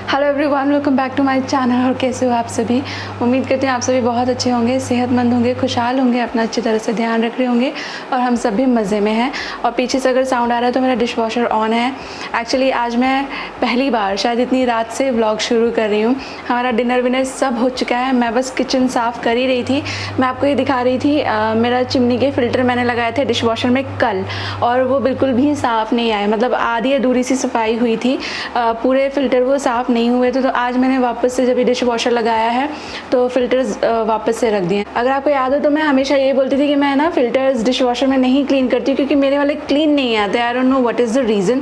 Hello everyone, welcome back to my channel. और कैसे हो आप सभी? उम्मीद करते हैं आप सभी बहुत अच्छे होंगे, सेहतमंद होंगे, खुशहाल होंगे, अपना अच्छी तरह से ध्यान रख रहे होंगे और हम सब भी मज़े में हैं। और पीछे से अगर साउंड आ रहा है तो मेरा डिश वॉशर ऑन है। एक्चुअली आज मैं पहली बार शायद इतनी रात से व्लॉग शुरू कर रही हूँ। हमारा डिनर विनर सब हो चुका है, मैं बस किचन साफ़ कर ही रही थी। मैं आपको ये दिखा रही थी मेरा चिमनी के फ़िल्टर मैंने लगाए थे डिश वॉशर में कल, और वो बिल्कुल भी साफ़ नहीं आए। मतलब आधी अधूरी सी सफाई हुई थी, पूरे फ़िल्टर वो साफ़ नहीं हुए थे। तो आज मैंने वापस से जब ये डिश वॉशर लगाया है तो फ़िल्टर्स वापस से रख दिए। अगर आपको याद हो तो मैं हमेशा ये बोलती थी कि मैं ना फ़िल्टर्स डिश वॉशर में नहीं क्लीन करती क्योंकि मेरे वाले क्लीन नहीं आते। I don't know what is the reason.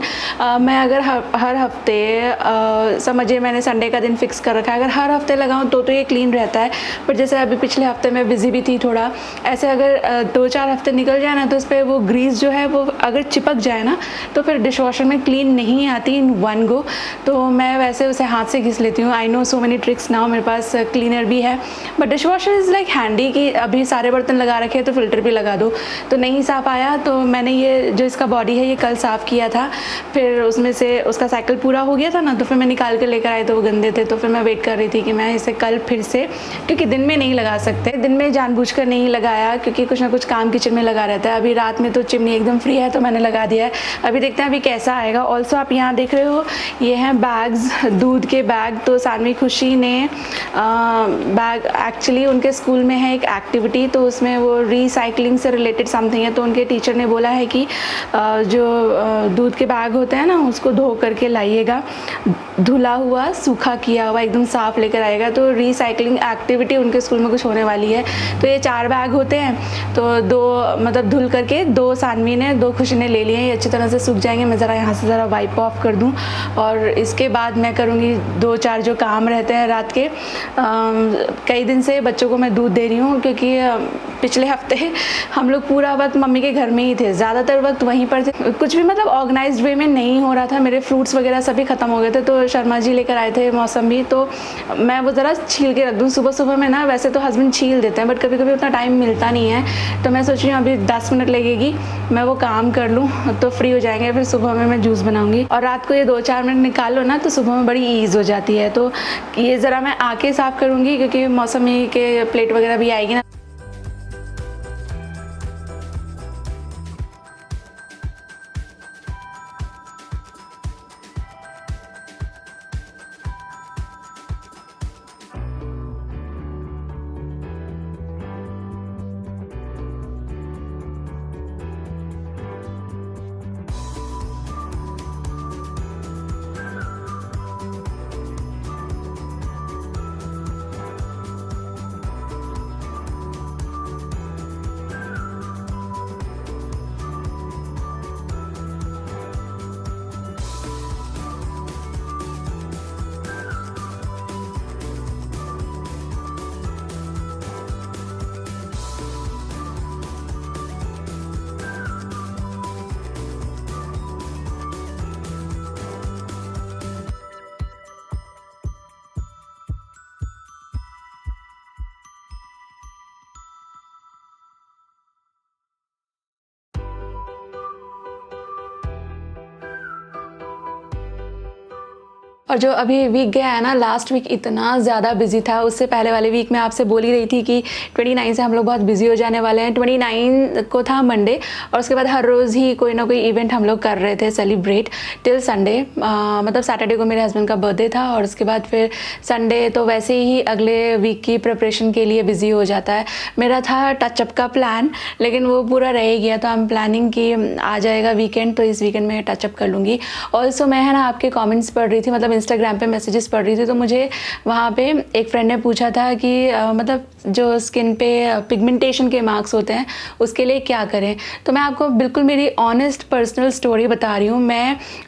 मैं अगर हर हफ्ते समझिए मैंने संडे का दिन फिक्स कर रखा है, अगर हर हफ्ते लगाऊँ तो ये क्लीन रहता है। बट जैसे अभी पिछले हफ्ते मैं बिज़ी भी थी थोड़ा, ऐसे अगर 2-4 हफ्ते निकल जाए ना तो उस पर वो ग्रीस जो है वो अगर चिपक जाए ना तो फिर डिश वॉशर में क्लीन नहीं आती इन वन गो। तो मैं वैसे उसे हाथ से घिस लेती हूँ। I know so many tricks now, मेरे पास क्लीनर भी है। But dish washer is like handy कि अभी सारे बर्तन लगा रखे हैं तो फ़िल्टर भी लगा दो। तो नहीं साफ़ आया तो मैंने ये जो इसका बॉडी है ये कल साफ़ किया था। फिर उसमें से उसका साइकिल पूरा हो गया था ना, तो फिर मैं निकाल कर लेकर आई तो वो गंदे थे। तो फिर मैं वेट कर रही थी कि मैं इसे कल फिर से, क्योंकि दिन में नहीं लगा सकते, दिन में जानबूझकर नहीं लगाया क्योंकि कुछ ना कुछ काम किचन में लगा रहता है। अभी रात में तो चिमनी एकदम फ्री है तो मैंने लगा दिया है। अभी देखते हैं अभी कैसा आएगा। ऑल्सो आप यहाँ देख रहे हो ये हैं बैग्स, दूध के बैग। तो सानवी खुशी ने बैग, एक्चुअली उनके स्कूल में है एक एक्टिविटी, तो उसमें वो रिसाइकलिंग से रिलेटेड समथिंग है। तो उनके टीचर ने बोला है कि जो दूध के बैग होते हैं ना उसको धो करके लाइएगा, धुला हुआ सूखा किया हुआ एकदम साफ़ लेकर आएगा। तो रिसाइकलिंग एक्टिविटी उनके स्कूल में कुछ होने वाली है। तो ये 4 बैग होते हैं, तो 2 मतलब धुल करके 2 सानवी ने 2 खुशी ने ले लिए हैं। ये अच्छी तरह से सूख जाएंगे। मैं ज़रा यहाँ से ज़रा वाइप ऑफ कर दूँ और इसके बाद मैं करूँगी 2-4 जो काम रहते हैं रात के। कई दिन से बच्चों को मैं दूध दे रही हूँ क्योंकि पिछले हफ्ते हम लोग पूरा वक्त मम्मी के घर में ही थे, ज़्यादातर वक्त वहीं पर थे। कुछ भी मतलब ऑर्गेनाइज्ड वे में नहीं हो रहा था। मेरे फ्रूट्स वगैरह सभी ख़त्म हो गए थे, तो शर्मा जी लेकर आए थे मौसमी, तो मैं वो ज़रा छील के रख दूँ। सुबह सुबह में ना वैसे तो हस्बैंड छील देते हैं बट कभी कभी उतना टाइम मिलता नहीं है। तो मैं सोच रही हूँ अभी 10 मिनट लगेगी, मैं वो काम कर लूँ तो फ्री हो जाएंगे। फिर सुबह में मैं जूस बनाऊँगी और रात को ये 2-4 मिनट निकाल लो ना तो सुबह में बड़ी ईज़ हो जाती है। तो ये ज़रा मैं आके साफ़ करूँगी क्योंकि मौसमी के प्लेट वगैरह भी आएगी ना। और जो अभी वीक गया है ना, लास्ट वीक इतना ज़्यादा बिजी था। उससे पहले वाले वीक में आपसे बोल ही रही थी कि 29 से हम लोग बहुत बिजी हो जाने वाले हैं। 29 को था मंडे और उसके बाद हर रोज़ ही कोई ना कोई इवेंट हम लोग कर रहे थे सेलिब्रेट टिल संडे। मतलब सैटरडे को मेरे हस्बैंड का बर्थडे था और उसके बाद फिर संडे तो वैसे ही अगले वीक की प्रिपरेशन के लिए बिज़ी हो जाता है। मेरा था टचअप का प्लान लेकिन वो पूरा रह ही गया। तो आई एम प्लानिंग कि आ जाएगा वीकेंड तो इस वीकेंड में टचअप कर लूँगी। ऑल्सो मैं है ना आपके कॉमेंट्स पढ़ रही थी, मतलब इंस्टाग्राम पे मैसेजेस पढ़ रही थी, तो मुझे वहाँ पे एक फ्रेंड ने पूछा था कि मतलब जो स्किन पे पिगमेंटेशन के मार्क्स होते हैं उसके लिए क्या करें। तो मैं आपको बिल्कुल मेरी ऑनेस्ट पर्सनल स्टोरी बता रही हूँ।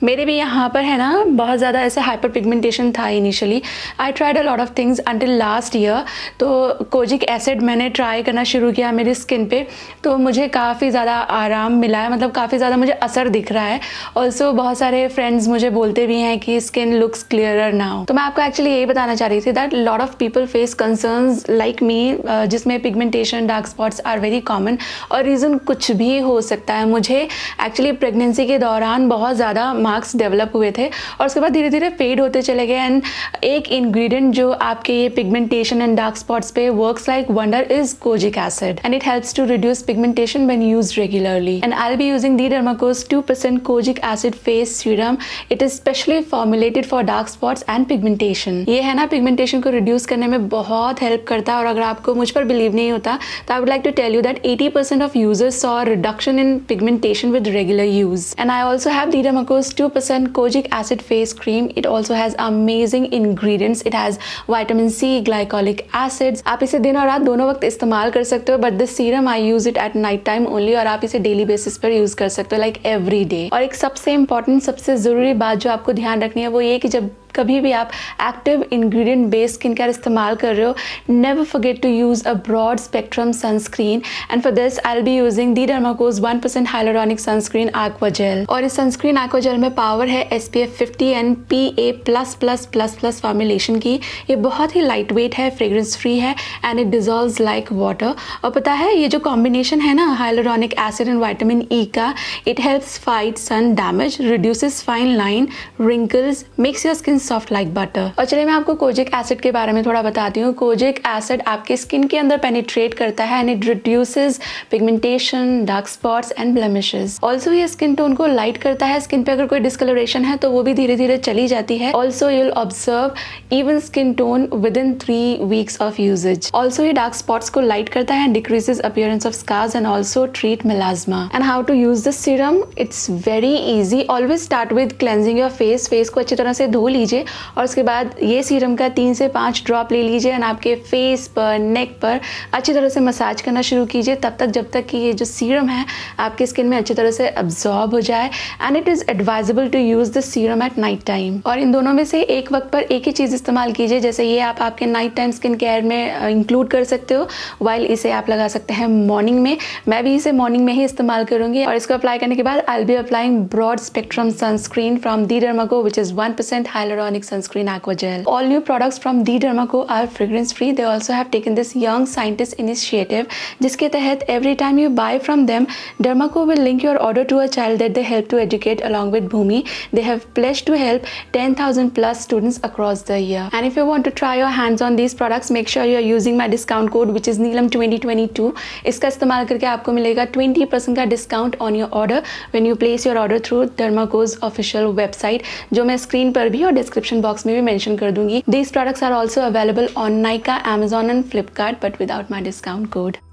मेरे भी यहाँ पर है ना बहुत ज़्यादा ऐसे हाइपर पिगमेंटेशन था initially. I tried a lot of things until last year. तो कोजिक एसिड मैंने ट्राई करना शुरू किया मेरी स्किन पे, तो मुझे काफ़ी ज़्यादा आराम मिला है, मतलब काफ़ी ज़्यादा मुझे असर दिख रहा है। ऑल्सो बहुत सारे फ्रेंड्स मुझे बोलते भी हैं कि स्किन लुक्स क्लियरर नाउ। तो मैं आपको एक्चुअली यही बताना चाह रही थी that lot of people face concerns like me, जिसमें pigmentation, dark spots are very common और रीज़न कुछ भी हो सकता है। मुझे एक्चुअली प्रेगनेंसी के दौरान बहुत ज़्यादा मार्क्स डेवलप हुए थे और उसके बाद धीरे धीरे फेड होते चले गए। एंड एक इंग्रेडिएंट जो आपके ये पिगमेंटेशन एंड डार्क स्पॉट्स पे works like wonder is kojic acid and it helps to reduce pigmentation when used regularly. And I will be using the Dermaco's 2% kojic acid face serum. It is specially formulated for dark spots and pigmentation. ये है ना, pigmentation को reduce करने में बहुत help करता है। और अगर आपको मुझ पर बिलीव नहीं होता तो I would like to tell you that 80% of users saw reduction in pigmentation with regular use. And I also have the Dermaco's 2% kojic acid face cream. It also has amazing ingredients. It has vitamin C, glycolic acids. आप इसे दिन और रात दोनों वक्त इस्तेमाल कर सकते हो, but this serum I use it at night time only. और आप इसे डेली बेसिस पर यूज कर सकते हो, लाइक एवरी डे। और एक सबसे इंपॉर्टेंट, सबसे जरूरी बात जो आपको ध्यान रखनी है वो ये कि जब कभी भी आप active ingredient based skin care इस्तेमाल कर रहे हो, never forget to use a broad spectrum sunscreen. And for this I will be using the Dermaco's 1% hyaluronic sunscreen aqua gel. और इस सनस्क्रीन एक्वा जेल में पावर है SPF 50 एंड PA++++ फॉर्मुलेशन की। ये बहुत ही लाइट वेट है, fragrance free है and it dissolves like water. और पता है ये जो कॉम्बिनेशन है ना hyaluronic acid and vitamin E का, it helps fight sun damage, reduces fine line, wrinkles, makes your skin soft like butter. और चलिए मैं आपको कोजिक एसिड के बारे में थोड़ा बताती हूँ। कोजिक एसिड आपके स्किन के अंदर पेनिट्रेट करता है and it reduces pigmentation, dark spots and blemishes. Also ये स्किन टोन को लाइट करता है। स्किन पे अगर कोई डिस्कलरेशन है तो वो भी धीरे धीरे चली जाती है। Also you will observe even skin tone within 3 weeks of usages. Also ये डार्क स्पॉट्स को लाइट करता है, decreases appearance of scars and also treat melasma. And how to use this serum? It's very easy. Always start with cleansing your face. Face को अच्छी तरह से धो लीजिए और उसके बाद ये सीरम का 3 से 5 ड्रॉप ले लीजिए एंड आपके फेस पर, नेक पर अच्छी तरह से मसाज करना शुरू कीजिए तब तक जब तक कि ये जो सीरम है आपके स्किन में अच्छी तरह से अब्जॉर्ब हो जाए। And it is advisable to use this serum at night time. और इन दोनों में से एक वक्त पर एक ही चीज़ इस्तेमाल कीजिए। जैसे ये आप आपके नाइट टाइम स्किन केयर में इंक्लूड कर सकते हो, वाइल इसे आप लगा सकते हैं मॉर्निंग में। मैं भी इसे मॉर्निंग में ही इस्तेमाल करूंगी। और इसको अप्लाई करने के बाद I will be applying broad spectrum sunscreen from the Derma Co which is 1% hyaluronic sunscreen aqua gel. All new products from The Dermaco are fragrance free. They also have taken this young scientist initiative जिसके तहत every time you buy from them, Dermaco will link your order to a child that they help to educate along with Bhumi. They have pledged to help 10,000 plus students across the year. And if you want to try your hands on these products, make sure you are using my discount code which is Neelam 2022. इसका इस्तेमाल करके आपको मिलेगा 20% का discount on your order when you place your order through Dermaco's official website, जो मैं screen पर भी और डिस्क्रिप्शन बॉक्स में भी मेंशन कर दूंगी। These products are also available on Nykaa, Amazon and Flipkart but without my discount code.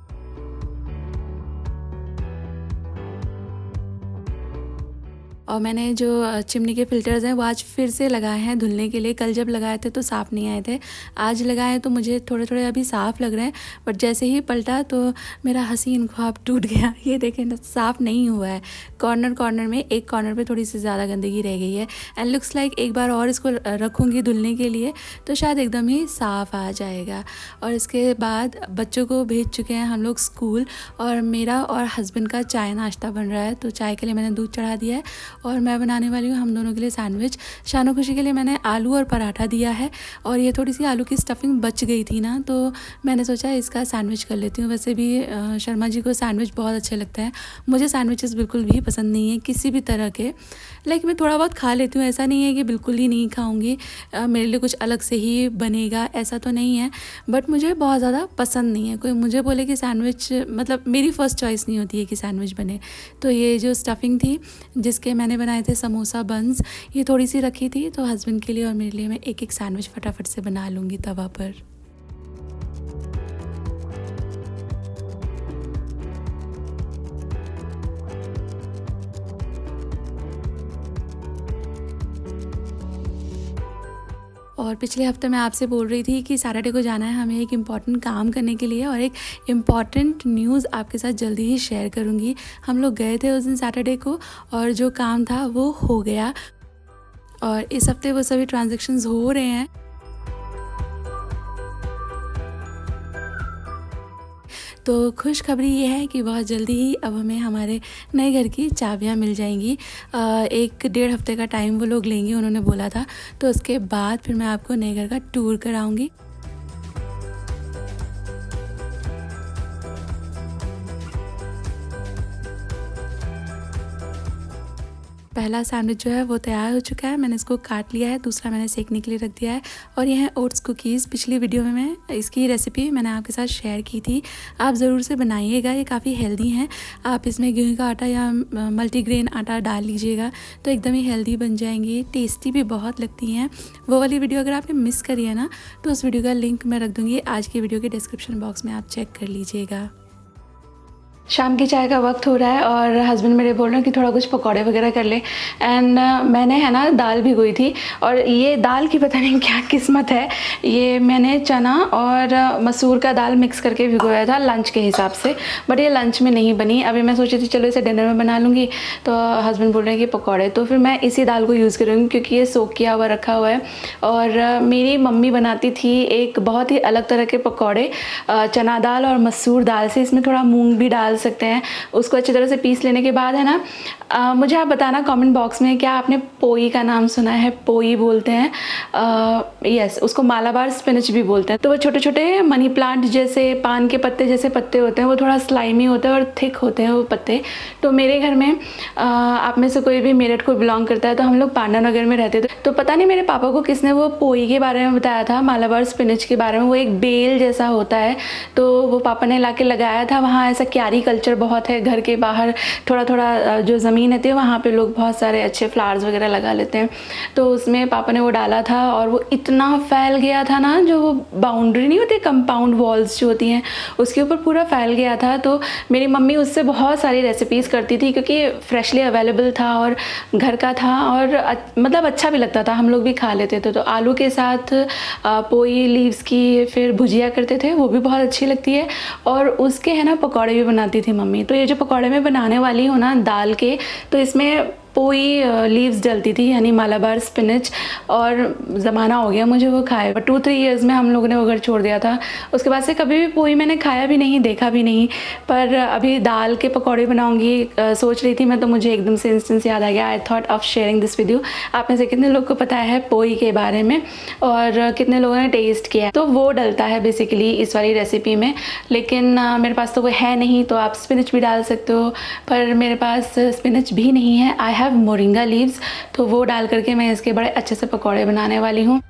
और मैंने जो चिमनी के फ़िल्टर्स हैं वो आज फिर से लगाए हैं धुलने के लिए। कल जब लगाए थे तो साफ़ नहीं आए थे, आज लगाए तो मुझे थोड़े थोड़े अभी साफ़ लग रहे हैं। बट जैसे ही पलटा तो मेरा हसीन ख्वाब टूट गया। ये देखें ना, साफ़ नहीं हुआ है। कॉर्नर में एक कॉर्नर पे थोड़ी सी ज़्यादा गंदगी रह गई है एंड लुक्स लाइक एक बार और इसको रखूँगी धुलने के लिए तो शायद एकदम ही साफ़ आ जाएगा। और इसके बाद बच्चों को भेज चुके हैं हम लोग स्कूल और मेरा और हस्बैंड का चाय नाश्ता बन रहा है। तो चाय के लिए मैंने दूध चढ़ा दिया है और मैं बनाने वाली हूँ हम दोनों के लिए सैंडविच। शानो खुशी के लिए मैंने आलू और पराठा दिया है और ये थोड़ी सी आलू की स्टफिंग बच गई थी ना, तो मैंने सोचा इसका सैंडविच कर लेती हूँ। वैसे भी शर्मा जी को सैंडविच बहुत अच्छे लगता है। मुझे सैंडविचेस बिल्कुल भी पसंद नहीं है किसी भी तरह के, लाइक मैं थोड़ा बहुत खा लेती हूँ, ऐसा नहीं है कि बिल्कुल ही नहीं खाऊँगी। मेरे लिए कुछ अलग से ही बनेगा ऐसा तो नहीं है, बट मुझे बहुत ज़्यादा पसंद नहीं है। कोई मुझे बोले कि सैंडविच, मतलब मेरी फ़र्स्ट चॉइस नहीं होती है कि सैंडविच बने। तो ये जो स्टफिंग थी जिसके मैंने बनाए थे समोसा बन्स, ये थोड़ी सी रखी थी, तो हस्बैंड के लिए और मेरे लिए मैं एक एक सैंडविच फटाफट से बना लूँगी तवा पर। और पिछले हफ्ते मैं आपसे बोल रही थी कि सैटरडे को जाना है हमें एक इम्पॉर्टेंट काम करने के लिए और एक इम्पॉर्टेंट न्यूज़ आपके साथ जल्दी ही शेयर करूँगी। हम लोग गए थे उस दिन सैटरडे को और जो काम था वो हो गया और इस हफ्ते वो सभी ट्रांजैक्शंस हो रहे हैं। तो खुशखबरी ये है कि बहुत जल्दी ही अब हमें हमारे नए घर की चाबियाँ मिल जाएंगी। 1-1.5 हफ्ते का टाइम वो लोग लेंगे, उन्होंने बोला था। तो उसके बाद फिर मैं आपको नए घर का टूर कराऊंगी। पहला सैंडविच जो है वो तैयार हो चुका है, मैंने इसको काट लिया है, दूसरा मैंने सेकने के लिए रख दिया है। और ये है ओट्स कुकीज़। पिछली वीडियो में मैं इसकी रेसिपी मैंने आपके साथ शेयर की थी, आप ज़रूर से बनाइएगा, ये काफ़ी हेल्दी हैं। आप इसमें गेहूं का आटा या मल्टीग्रेन आटा डाल लीजिएगा तो एकदम ही हेल्दी बन जाएंगी, टेस्टी भी बहुत लगती हैं। वो वाली वीडियो अगर आपने मिस करी है ना तो उस वीडियो का लिंक मैं रख दूँगी आज की वीडियो के डिस्क्रिप्शन बॉक्स में, आप चेक कर लीजिएगा। शाम की चाय का वक्त हो रहा है और हस्बैंड मेरे बोल रहे हैं कि थोड़ा कुछ पकौड़े वगैरह कर ले। एंड मैंने है ना दाल भिगोई थी, और ये दाल की पता नहीं क्या किस्मत है, ये मैंने चना और मसूर का दाल मिक्स करके भिगोया था लंच के हिसाब से, बट ये लंच में नहीं बनी। अभी मैं सोची थी चलो इसे डिनर में बना लूँगी, तो हस्बैंड बोल रहे हैं कि पकौड़े, तो फिर मैं इसी दाल को यूज़ करूँगी क्योंकि ये सोक किया हुआ रखा हुआ है। और मेरी मम्मी बनाती थी एक बहुत ही अलग तरह के पकौड़े चना दाल और मसूर दाल से, इसमें थोड़ा मूँग भी डाल सकते हैं। उसको अच्छी तरह से पीस लेने के बाद है ना, मुझे आप बताना कमेंट बॉक्स में क्या आपने पोई का नाम सुना है। पोई बोलते हैं, यस, उसको मालाबार स्पिनच भी बोलते हैं। तो वो छोटे छोटे मनी प्लांट जैसे, पान के पत्ते जैसे पत्ते होते हैं, वो थोड़ा स्लाइमी होते हैं और थिक होते हैं वो पत्ते। तो मेरे घर में आप में से कोई भी मेरठ को बिलोंग करता है तो हम लोग पांडा नगर में रहते थे, तो पता नहीं मेरे पापा को किसने वो पोई के बारे में बताया था, मालाबार स्पिनच के बारे में। वो एक बेल जैसा होता है, तो वो पापा ने ला के लगाया था। वहाँ ऐसा क्यारी कल्चर बहुत है, घर के बाहर थोड़ा थोड़ा जो ज़मीन रहती है वहाँ पे लोग बहुत सारे अच्छे फ्लावर्स वगैरह लगा लेते हैं। तो उसमें पापा ने वो डाला था और वो इतना फैल गया था ना, जो वो बाउंड्री नहीं होती, कंपाउंड वॉल्स जो होती हैं उसके ऊपर पूरा फैल गया था। तो मेरी मम्मी उससे बहुत सारी रेसिपीज़ करती थी क्योंकि फ्रेशली अवेलेबल था और घर का था, और मतलब अच्छा भी लगता था, हम लोग भी खा लेते थे। तो आलू के साथ पोई लीव्स की फिर भुजिया करते थे, वो भी बहुत अच्छी लगती है। और उसके है ना पकौड़े भी बनाती थी मम्मी। तो ये जो पकौड़े मैं बनाने वाली हूँ ना दाल के, तो इसमें पोई लीव्स डलती थी, यानी मालाबार स्पिनच, और ज़माना हो गया मुझे वो खाए, बट 2-3 ईयर्स में हम लोगों ने वो घर छोड़ दिया था। उसके बाद से कभी भी पोई मैंने खाया भी नहीं, देखा भी नहीं। पर अभी दाल के पकौड़े बनाऊंगी सोच रही थी मैं, तो मुझे एकदम से इंस्टेंस याद आ गया। I thought of sharing this video. आप में से कितने लोग को पता है पोई के बारे में और कितने लोगों ने टेस्ट किया है? तो वो डलता है बेसिकली इस वाली रेसिपी में, लेकिन मेरे पास तो वो है नहीं, तो आप स्पिनच भी डाल सकते हो, पर मेरे पास स्पिनच भी नहीं है। आई हैव मोरिंगा लीव्स, तो वो डाल करके मैं इसके बड़े अच्छे से पकौड़े बनाने वाली हूँ।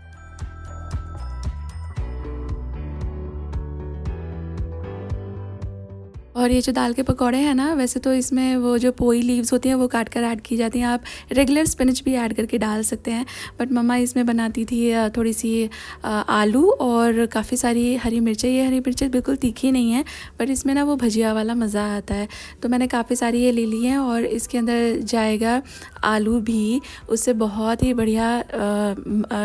और ये जो दाल के पकौड़े हैं ना, वैसे तो इसमें वो जो पोई लीव्स होती हैं वो काट कर ऐड की जाती हैं, आप रेगुलर स्पिनच भी ऐड करके डाल सकते हैं। बट मम्मा इसमें बनाती थी थोड़ी सी आलू और काफ़ी सारी हरी मिर्चें। ये हरी मिर्चें बिल्कुल तीखी नहीं है, बट इसमें ना वो भजिया वाला मज़ा आता है। तो मैंने काफ़ी सारी ये ले ली हैं और इसके अंदर जाएगा आलू भी, उससे बहुत ही बढ़िया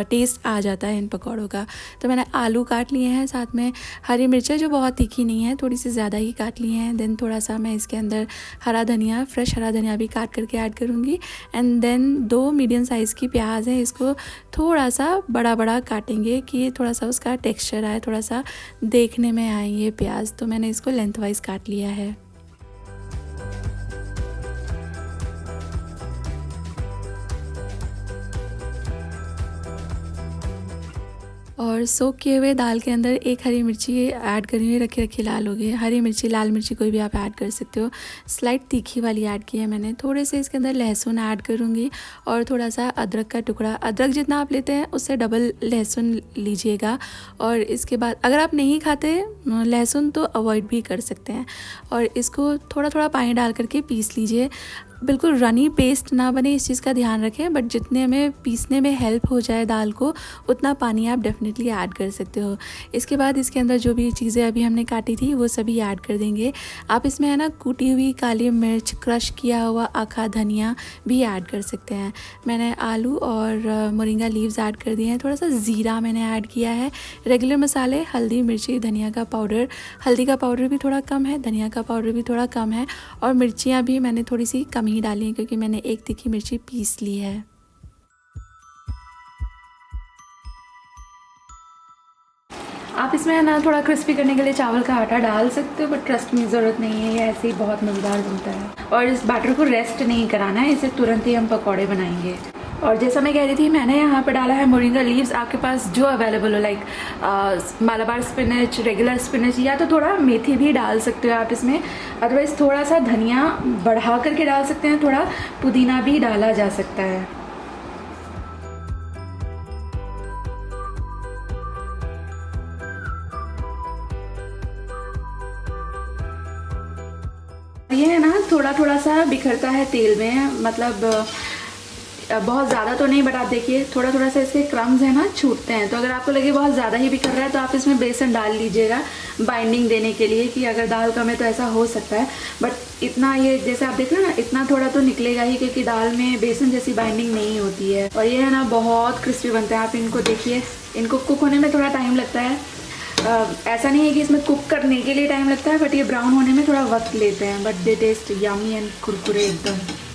टेस्ट आ जाता है इन पकौड़ों का। तो मैंने आलू काट लिए हैं, साथ में हरी मिर्चें जो बहुत तीखी नहीं है, थोड़ी सी ज़्यादा ही काट ली हैं। देन थोड़ा सा मैं इसके अंदर हरा धनिया, फ्रेश हरा धनिया भी काट करके ऐड करूँगी। एंड देन 2 मीडियम साइज़ की प्याज है, इसको थोड़ा सा बड़ा बड़ा काटेंगे कि थोड़ा सा उसका टेक्सचर आए, थोड़ा सा देखने में आए ये प्याज। तो मैंने इसको लेंथ वाइज काट लिया है। और सोक किए हुए दाल के अंदर एक हरी मिर्ची ऐड करी हुई, रखी रखी लाल हो गई। हरी मिर्ची, लाल मिर्ची कोई भी आप ऐड कर सकते हो। स्लाइट तीखी वाली ऐड की है मैंने। थोड़े से इसके अंदर लहसुन ऐड करूँगी और थोड़ा सा अदरक का टुकड़ा। अदरक जितना आप लेते हैं उससे डबल लहसुन लीजिएगा। और इसके बाद अगर आप नहीं खाते लहसुन तो अवॉइड भी कर सकते हैं। और इसको थोड़ा थोड़ा पानी डाल करके पीस लीजिए। बिल्कुल रनी पेस्ट ना बने, इस चीज़ का ध्यान रखें, बट जितने में पीसने में हेल्प हो जाए दाल को उतना पानी आप डेफिनेटली ऐड कर सकते हो। इसके बाद इसके अंदर जो भी चीज़ें अभी हमने काटी थी वो सभी ऐड कर देंगे। आप इसमें है ना कूटी हुई काली मिर्च, क्रश किया हुआ आखा धनिया भी ऐड कर सकते हैं। मैंने आलू और मोरिंगा लीव्स ऐड कर दिए हैं। थोड़ा सा ज़ीरा मैंने ऐड किया है। रेगुलर मसाले हल्दी, मिर्ची, धनिया का पाउडर। हल्दी का पाउडर भी थोड़ा कम है, धनिया का पाउडर भी थोड़ा कम है, और मिर्चियाँ भी मैंने थोड़ी सी कम ही डाली हैं क्योंकि मैंने एक तीखी मिर्ची पीस ली है। आप इसमें है ना थोड़ा क्रिस्पी करने के लिए चावल का आटा डाल सकते हो, बट ट्रस्ट में ज़रूरत नहीं है, ये ऐसे ही बहुत मज़ेदार बनता है। और इस बैटर को रेस्ट नहीं कराना है, इसे तुरंत ही हम पकौड़े बनाएंगे। और जैसा मैं कह रही थी, मैंने यहाँ पर डाला है मोरिंगा लीव्स। आपके पास जो अवेलेबल हो, like Malabar spinach, regular spinach, या तो थोड़ा मेथी भी डाल सकते हो आप इसमें। अदरवाइज़ थोड़ा सा धनिया बढ़ा करके डाल सकते हैं, थोड़ा पुदीना भी डाला जा सकता है। ये है ना थोड़ा थोड़ा सा बिखरता है तेल में, मतलब बहुत ज़्यादा तो नहीं, बट आप देखिए थोड़ा थोड़ा सा इसके क्रम्स है ना छूटते हैं। तो अगर आपको लगे बहुत ज़्यादा ही बिखर रहा है तो आप इसमें बेसन डाल लीजिएगा बाइंडिंग देने के लिए, कि अगर दाल कम है तो ऐसा हो सकता है। बट इतना, ये जैसे आप देख रहे हैं ना, इतना थोड़ा तो निकलेगा ही, क्योंकि दाल में बेसन जैसी बाइंडिंग नहीं होती है। और ये है ना बहुत क्रिस्पी बनते हैं। आप इनको देखिए, इनको कुक होने में थोड़ा टाइम लगता है। ऐसा नहीं है कि इसमें कुक करने के लिए टाइम लगता है, बट ये ब्राउन होने में थोड़ा वक्त लेते हैं। But they taste yummy and कुरकुरे एकदम।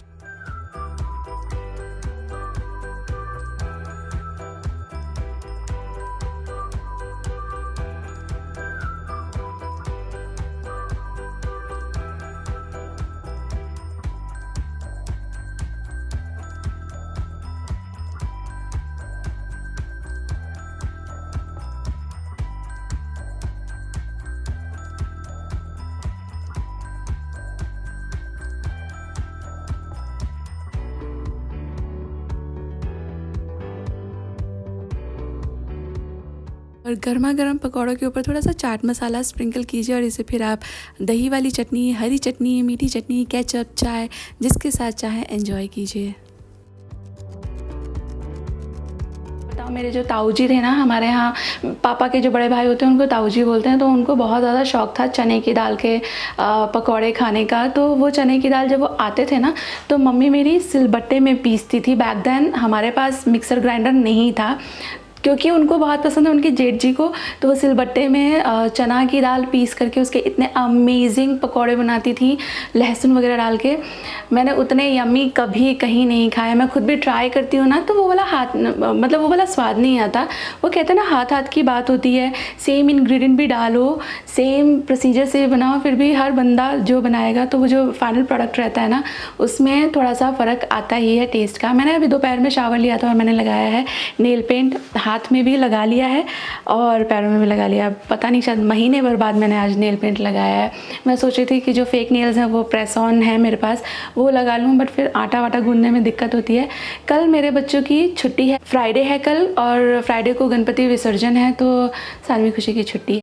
और गर्मा गर्म पकौड़ों के ऊपर थोड़ा सा चाट मसाला स्प्रिंकल कीजिए, और इसे फिर आप दही वाली चटनी, हरी चटनी, मीठी चटनी, केचप, चाय, जिसके साथ चाहे एंजॉय कीजिए। बताओ, मेरे जो ताऊजी थे ना, हमारे यहाँ पापा के जो बड़े भाई होते हैं उनको ताऊजी बोलते हैं, तो उनको बहुत ज़्यादा शौक था चने की दाल के पकौड़े खाने का। तो वो चने की दाल जब वो आते थे ना, तो मम्मी मेरी सिलबट्टे में पीसती थी। बैक देन हमारे पास मिक्सर ग्राइंडर नहीं था, क्योंकि उनको बहुत पसंद है उनके जेठ जी को। तो वो सिलबट्टे में चना की दाल पीस करके उसके इतने अमेजिंग पकौड़े बनाती थी, लहसुन वगैरह डाल के। मैंने उतने यम्मी कभी कहीं नहीं खाए। मैं खुद भी ट्राई करती हूँ ना, तो वो वाला हाथ, मतलब वो वाला स्वाद नहीं आता। वो कहते हैं ना, हाथ हाथ की बात होती है। सेम इंग्रेडिएंट भी डालो, सेम प्रोसीजर से बनाओ, फिर भी हर बंदा जो बनाएगा तो वो जो फाइनल प्रोडक्ट रहता है ना, उसमें थोड़ा सा फ़र्क आता ही है टेस्ट का। मैंने अभी दोपहर में शावर लिया था और मैंने लगाया है नेल पेंट, हाथ में भी लगा लिया है और पैरों में भी लगा लिया। पता नहीं, शायद महीने भर बाद मैंने आज नेल पेंट लगाया है। मैं सोच रही थी कि जो फेक नेल्स हैं वो प्रेस ऑन है मेरे पास, वो लगा लूँ, बट फिर आटा वाटा गूंदने में दिक्कत होती है। कल मेरे बच्चों की छुट्टी है, फ्राइडे है कल, और फ्राइडे को गणपति विसर्जन है, तो सानवी खुशी की छुट्टी है।